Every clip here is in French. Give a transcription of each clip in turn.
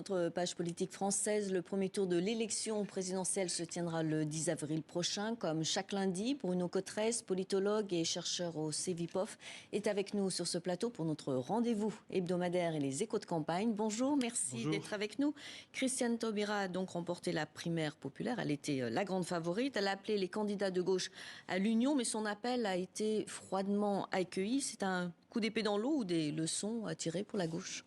notre page politique française. Le premier tour de l'élection présidentielle se tiendra le 10 avril prochain. Comme chaque lundi, Bruno Cotresse, politologue et chercheur au CEVIPOF, est avec nous sur ce plateau pour notre rendez-vous hebdomadaire et les échos de campagne. Bonjour, merci d'être avec nous. Christiane Taubira a donc remporté la primaire populaire. Elle était la grande favorite. Elle a appelé les candidats de gauche à l'union, mais son appel a été froidement accueilli. C'est un coup d'épée dans l'eau ou des leçons à tirer pour la gauche?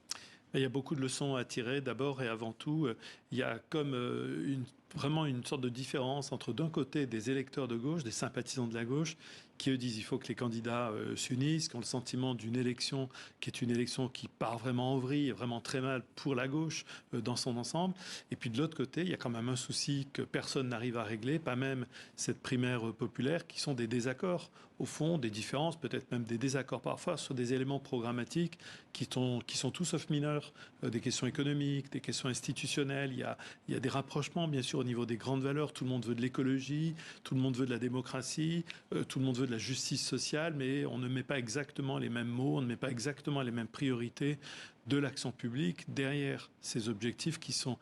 Il y a beaucoup de leçons à tirer. D'abord et avant tout, il y a comme vraiment une sorte de différence entre d'un côté des électeurs de gauche, des sympathisants de la gauche, qui eux disent qu'il faut que les candidats s'unissent, qui ont le sentiment d'une élection qui est une élection qui part vraiment en vrille, vraiment très mal pour la gauche dans son ensemble. Et puis de l'autre côté, il y a quand même un souci que personne n'arrive à régler, pas même cette primaire populaire, qui sont des désaccords, au fond, des différences, peut-être même des désaccords parfois sur des éléments programmatiques qui sont tout sauf mineurs, des questions économiques, des questions institutionnelles. Il y a des rapprochements, bien sûr, au niveau des grandes valeurs. Tout le monde veut de l'écologie, tout le monde veut de la démocratie, tout le monde veut de la justice sociale, mais on ne met pas exactement les mêmes mots, on ne met pas exactement les mêmes priorités de l'action publique derrière ces objectifs qui sont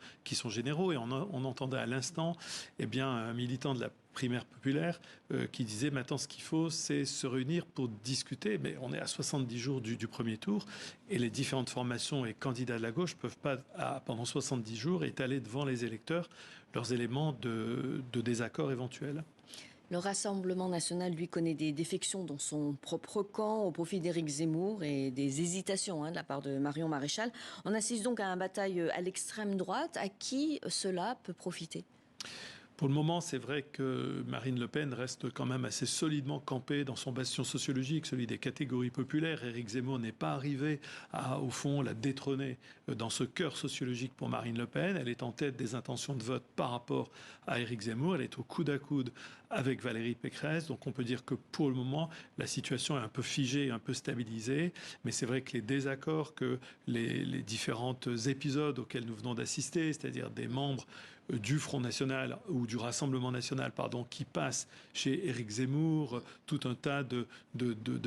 généraux. Et on entendait à l'instant un militant de la primaire populaire qui disait maintenant ce qu'il faut c'est se réunir pour discuter, mais on est à 70 jours du premier tour et les différentes formations et candidats de la gauche ne peuvent pas pendant 70 jours étaler devant les électeurs leurs éléments de désaccord éventuels. Le Rassemblement national, lui, connaît des défections dans son propre camp au profit d'Éric Zemmour et des hésitations de la part de Marion Maréchal. On assiste donc à une bataille à l'extrême droite. À qui cela peut profiter ? Pour le moment, c'est vrai que Marine Le Pen reste quand même assez solidement campée dans son bastion sociologique, celui des catégories populaires. Éric Zemmour n'est pas arrivé à, au fond, la détrôner dans ce cœur sociologique pour Marine Le Pen. Elle est en tête des intentions de vote par rapport à Éric Zemmour. Elle est au coude à coude avec Valérie Pécresse. Donc on peut dire que pour le moment, la situation est un peu figée, un peu stabilisée. Mais c'est vrai que les désaccords, que les différents épisodes auxquels nous venons d'assister, c'est-à-dire des membres du Front National ou du Rassemblement National, qui passent chez Éric Zemmour, tout un tas de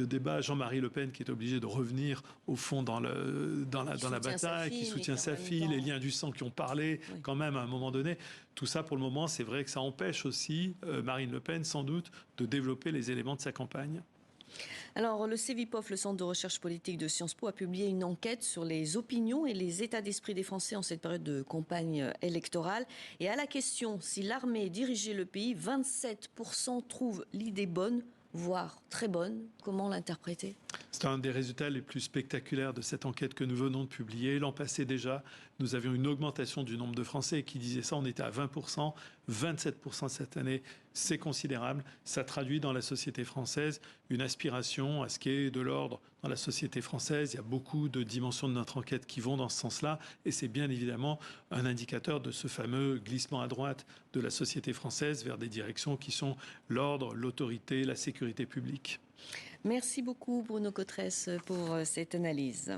débats. Jean-Marie Le Pen qui est obligé de revenir au fond dans la bataille, qui soutient sa fille, les liens du sang qui ont parlé quand même à un moment donné. Tout ça, pour le moment, c'est vrai que ça empêche aussi Marine Le Pen, sans doute, de développer les éléments de sa campagne. Alors, le CEVIPOF, le Centre de recherche politique de Sciences Po, a publié une enquête sur les opinions et les états d'esprit des Français en cette période de campagne électorale. Et à la question si l'armée dirigeait le pays, 27% trouvent l'idée bonne, voire très bonne. Comment l'interpréter ? C'est un des résultats les plus spectaculaires de cette enquête que nous venons de publier. L'an passé déjà, nous avions une augmentation du nombre de Français qui disaient ça. On était à 20%, 27% cette année. C'est considérable. Ça traduit dans la société française une aspiration à ce qui est de l'ordre dans la société française. Il y a beaucoup de dimensions de notre enquête qui vont dans ce sens-là. Et c'est bien évidemment un indicateur de ce fameux glissement à droite de la société française vers des directions qui sont l'ordre, l'autorité, la sécurité publique. Merci beaucoup Bruno Cotresse pour cette analyse.